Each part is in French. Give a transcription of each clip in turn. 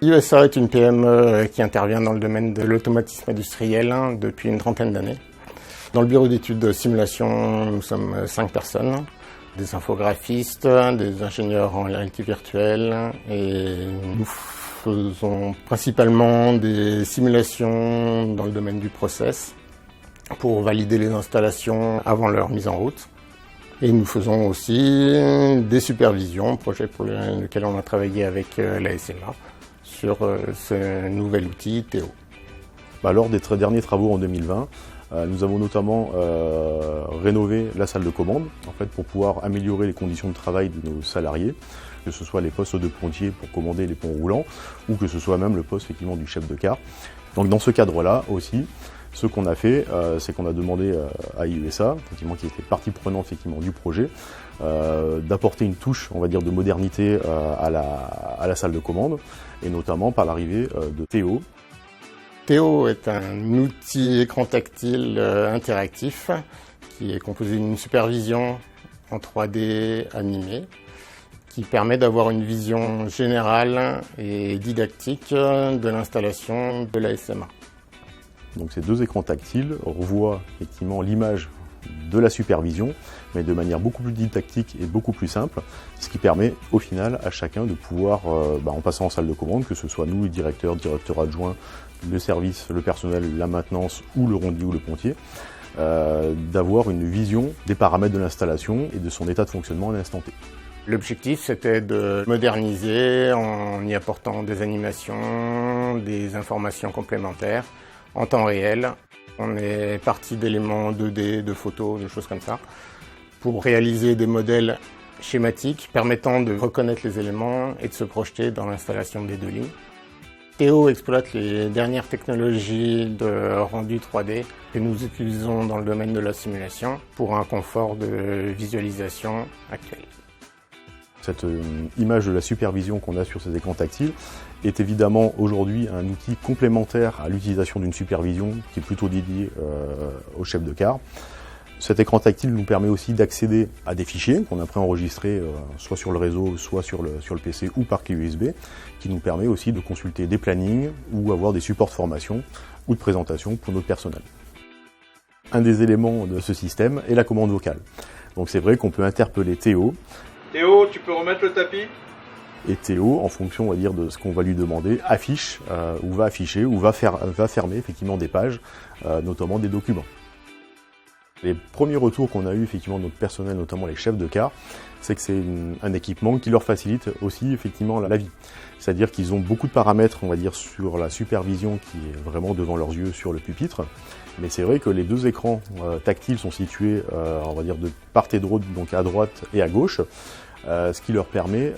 IESA est une PME qui intervient dans le domaine de l'automatisme industriel depuis une trentaine d'années. Dans le bureau d'études de simulation, nous sommes 5 personnes, des infographistes, des ingénieurs en réalité virtuelle et nous faisons principalement des simulations dans le domaine du process pour valider les installations avant leur mise en route. Et nous faisons aussi des supervisions, projet pour lequel on a travaillé avec la SMA, sur ce nouvel outil Théo. Lors des derniers travaux en 2020, nous avons notamment rénové la salle de commande pour pouvoir améliorer les conditions de travail de nos salariés, que ce soit les postes de pontier pour commander les ponts roulants ou que ce soit même le poste effectivement du chef de car. Donc dans ce cadre-là aussi, ce qu'on a fait, c'est qu'on a demandé à IESA, effectivement, qui était partie prenante effectivement du projet, d'apporter une touche, on va dire, de modernité à la salle de commande, et notamment par l'arrivée de Théo. Théo est un outil écran tactile interactif qui est composé d'une supervision en 3D animée qui permet d'avoir une vision générale et didactique de l'installation de la SMA. Donc ces deux écrans tactiles revoient effectivement l'image de la supervision, mais de manière beaucoup plus didactique et beaucoup plus simple, ce qui permet au final à chacun de pouvoir, en passant en salle de commande, que ce soit nous, les directeurs adjoints, le service, le personnel, la maintenance ou le rondi ou le pontier, d'avoir une vision des paramètres de l'installation et de son état de fonctionnement à l'instant T. L'objectif, c'était de moderniser en y apportant des animations, des informations complémentaires en temps réel. On est parti d'éléments 2D, de photos, de choses comme ça, pour réaliser des modèles schématiques permettant de reconnaître les éléments et de se projeter dans l'installation des deux lignes. Théo exploite les dernières technologies de rendu 3D que nous utilisons dans le domaine de la simulation pour un confort de visualisation actuel. Cette image de la supervision qu'on a sur ces écrans tactiles est évidemment aujourd'hui un outil complémentaire à l'utilisation d'une supervision qui est plutôt dédiée au chef de car. Cet écran tactile nous permet aussi d'accéder à des fichiers qu'on a préenregistrés soit sur le réseau, soit sur le PC ou par clé USB, qui nous permet aussi de consulter des plannings ou avoir des supports de formation ou de présentation pour notre personnel. Un des éléments de ce système est la commande vocale. Donc c'est vrai qu'on peut interpeller Théo. Théo, tu peux remettre le tapis ? Et Théo, en fonction, on va dire, de ce qu'on va lui demander, affiche ou va afficher ou va fermer effectivement des pages, notamment des documents. Les premiers retours qu'on a eu effectivement de notre personnel, notamment les chefs de car, c'est que c'est un équipement qui leur facilite aussi effectivement la vie. C'est-à-dire qu'ils ont beaucoup de paramètres, on va dire, sur la supervision qui est vraiment devant leurs yeux sur le pupitre. Mais c'est vrai que les deux écrans tactiles sont situés, on va dire, de part et d'autre, donc à droite et à gauche, ce qui leur permet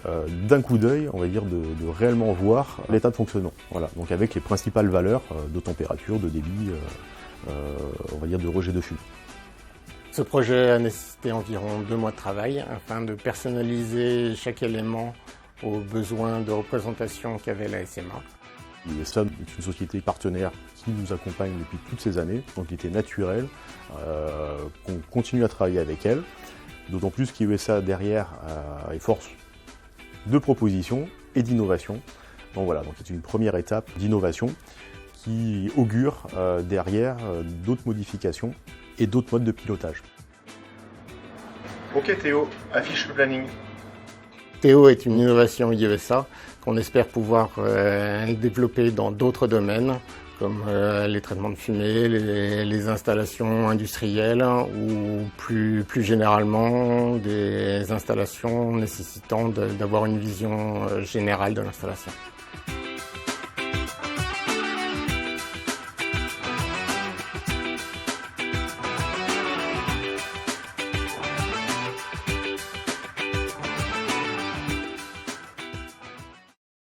d'un coup d'œil, on va dire, de réellement voir l'état de fonctionnement. Voilà, donc avec les principales valeurs de température, de débit, on va dire, de rejet de fumée. Ce projet a nécessité environ 2 mois de travail afin de personnaliser chaque élément aux besoins de représentation qu'avait la SMA. IESA est une société partenaire qui nous accompagne depuis toutes ces années, donc il était naturel qu'on continue à travailler avec elle, d'autant plus qu'IESA derrière est force de propositions et d'innovation. Donc voilà, donc c'est une première étape d'innovation qui augure derrière d'autres modifications et d'autres modes de pilotage. Ok Théo, affiche le planning. Théo est une innovation IESA qu'on espère pouvoir développer dans d'autres domaines, comme les traitements de fumée, les installations industrielles ou plus généralement des installations nécessitant d'avoir une vision générale de l'installation.